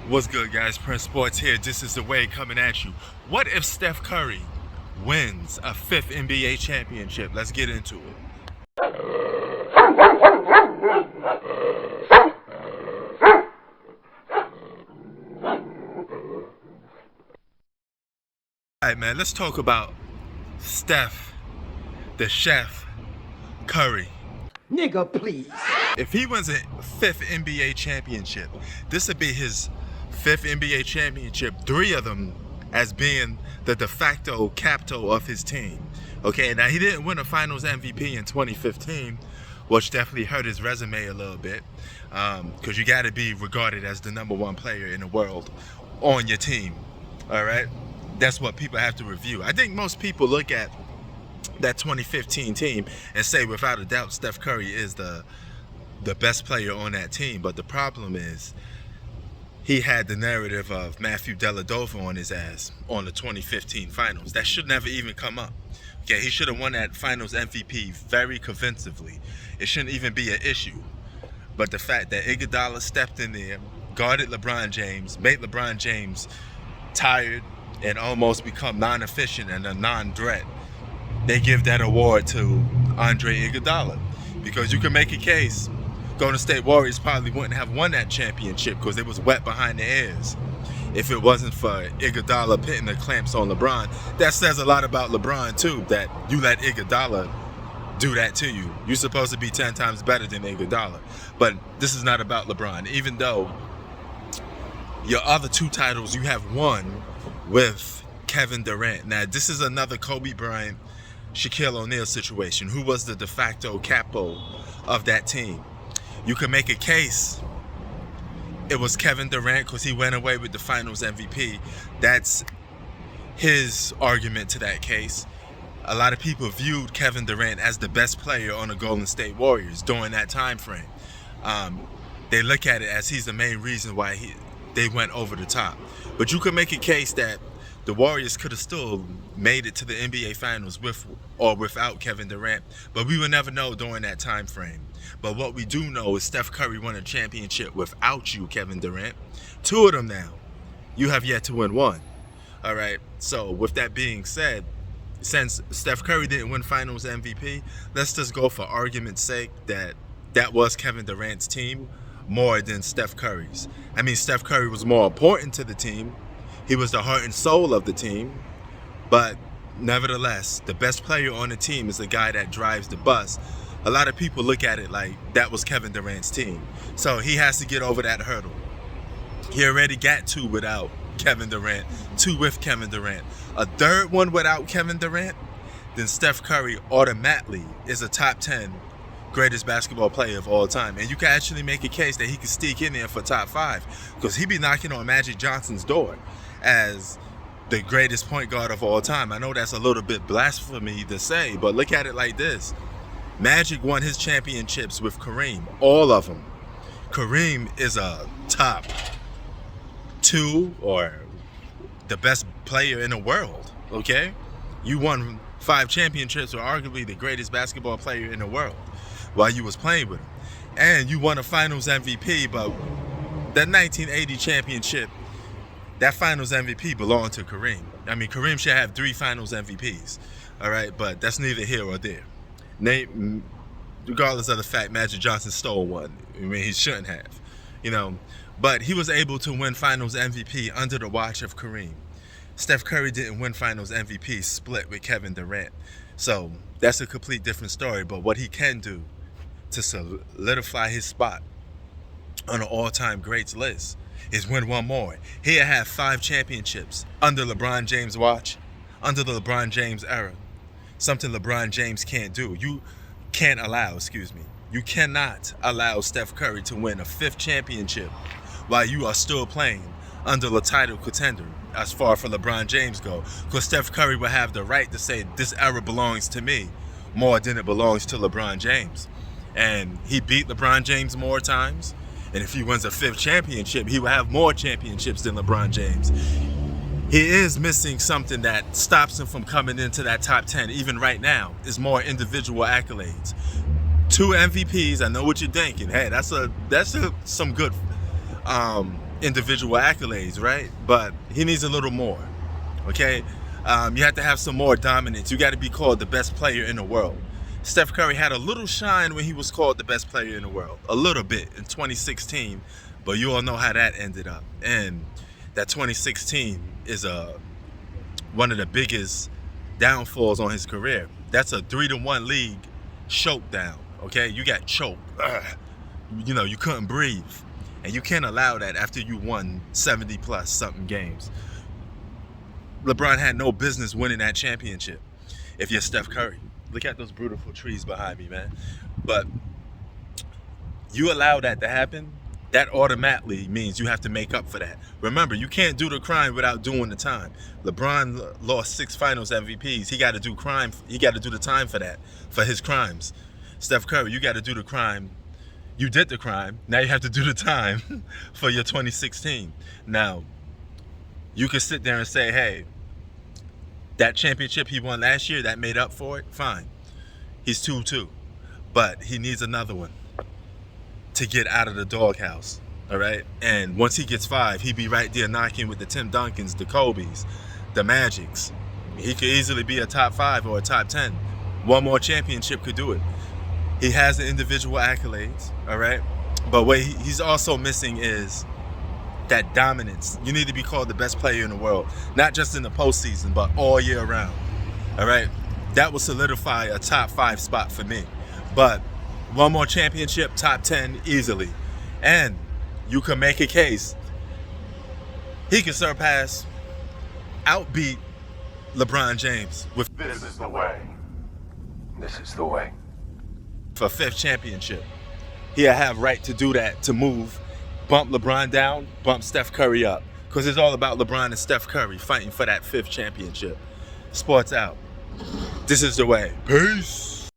What's good, guys? Prince Sports here. This is the way coming at you. What if Steph Curry wins a fifth NBA championship? Let's get into it. All right, man. Let's talk about Steph, the chef, Curry. Nigga, please. If he wins a fifth NBA championship, this would be his fifth NBA championship, three of them as being the de facto capto of his team. Okay, now he didn't win a finals MVP in 2015, which definitely hurt his resume a little bit, because you got to be regarded as the #1 player in the world on your team. All right, that's what people have to review. I think most people look at that 2015 team and say without a doubt Steph Curry is the best player on that team. But the problem is he had the narrative of Matthew Dellavedova on his ass on the 2015 finals. That should never even come up. Okay, he should have won that finals MVP very convincingly. It shouldn't even be an issue. But the fact that Iguodala stepped in there, guarded LeBron James, made LeBron James tired and almost become non-efficient and a non-threat, they give that award to Andre Iguodala. Because you can make a case Golden State Warriors probably wouldn't have won that championship because it was wet behind the ears if it wasn't for Iguodala putting the clamps on LeBron. That says a lot about LeBron too, that you let Iguodala do that to you. You're supposed to be 10 times better than Iguodala. But this is not about LeBron, even though your other two titles you have won with Kevin Durant. Now this is another Kobe Bryant, Shaquille O'Neal situation. Who was the de facto capo of that team? You can make a case it was Kevin Durant because he went away with the finals MVP. That's his argument to that case. A lot of people viewed Kevin Durant as the best player on the Golden State Warriors during that time frame. They look at it as he's the main reason why they went over the top. But you could make a case that the Warriors could have still made it to the NBA Finals with or without Kevin Durant, but we will never know during that time frame. But what we do know is Steph Curry won a championship without you, Kevin Durant. Two of them now. You have yet to win one. All right. So with that being said, since Steph Curry didn't win Finals MVP, let's just go for argument's sake that was Kevin Durant's team more than Steph Curry's. I mean, Steph Curry was more important to the team. He was the heart and soul of the team. But nevertheless, the best player on the team is the guy that drives the bus. A lot of people look at it like that was Kevin Durant's team. So he has to get over that hurdle. He already got two without Kevin Durant, two with Kevin Durant. A third one without Kevin Durant, then Steph Curry automatically is a top 10 greatest basketball player of all time. And you can actually make a case that he could sneak in there for top 5 because he be knocking on Magic Johnson's door as the greatest point guard of all time. I know that's a little bit blasphemy to say, but look at it like this. Magic won his championships with Kareem, all of them. Kareem is a top 2 or the best player in the world, okay? You won 5 championships with arguably the greatest basketball player in the world while you was playing with him. And you won a finals MVP, but that 1980 championship, that finals MVP belonged to Kareem. I mean, Kareem should have 3 finals MVPs, all right? But that's neither here or there. Regardless of the fact Magic Johnson stole one. I mean, he shouldn't have, you know. But he was able to win finals MVP under the watch of Kareem. Steph Curry didn't win finals MVP split with Kevin Durant. So that's a complete different story. But what he can do to solidify his spot on an all-time greats list is win one more. He'll have 5 championships under LeBron James' watch, under the LeBron James era. Something LeBron James can't do. You cannot allow Steph Curry to win a 5th championship while you are still playing under the title contender as far for LeBron James go. Because Steph Curry will have the right to say this era belongs to me more than it belongs to LeBron James. And he beat LeBron James more times. And if he wins a 5th championship, he will have more championships than LeBron James. He is missing something that stops him from coming into that top 10, even right now, is more individual accolades. 2 MVPs, I know what you're thinking. Hey, that's some good individual accolades, right? But he needs a little more, okay? You have to have some more dominance. You got to be called the best player in the world. Steph Curry had a little shine when he was called the best player in the world, a little bit in 2016, but you all know how that ended up. And that 2016 is one of the biggest downfalls on his career. That's a 3-1 league choke down, okay? You got choked. You know, you couldn't breathe. And you can't allow that after you won 70 plus something games. LeBron had no business winning that championship if you're Steph Curry. Look at those beautiful trees behind me, man. But you allow that to happen, that automatically means you have to make up for that. Remember, you can't do the crime without doing the time. LeBron lost 6 finals MVPs. He got to do crime. He got to do the time for that, for his crimes. Steph Curry, you got to do the crime. You did the crime. Now you have to do the time for your 2016. Now, you can sit there and say, hey, that championship he won last year, that made up for it, fine. He's 2-2. But he needs another one to get out of the doghouse, all right? And once he gets 5, he'd be right there knocking with the Tim Duncans, the Kobes, the Magics. He could easily be a top 5 or a top 10. One more championship could do it. He has the individual accolades, all right? But what he's also missing is that dominance. You need to be called the best player in the world, not just in the postseason, but all year round, all right? That will solidify a top 5 spot for me. But one more championship, top 10 easily. And you can make a case. He can surpass, outbeat LeBron James with This is the way. This is the way. for 5th championship. He'll have right to do that, to move, bump LeBron down, bump Steph Curry up. Because it's all about LeBron and Steph Curry fighting for that 5th championship. Sports out. This is the way. Peace.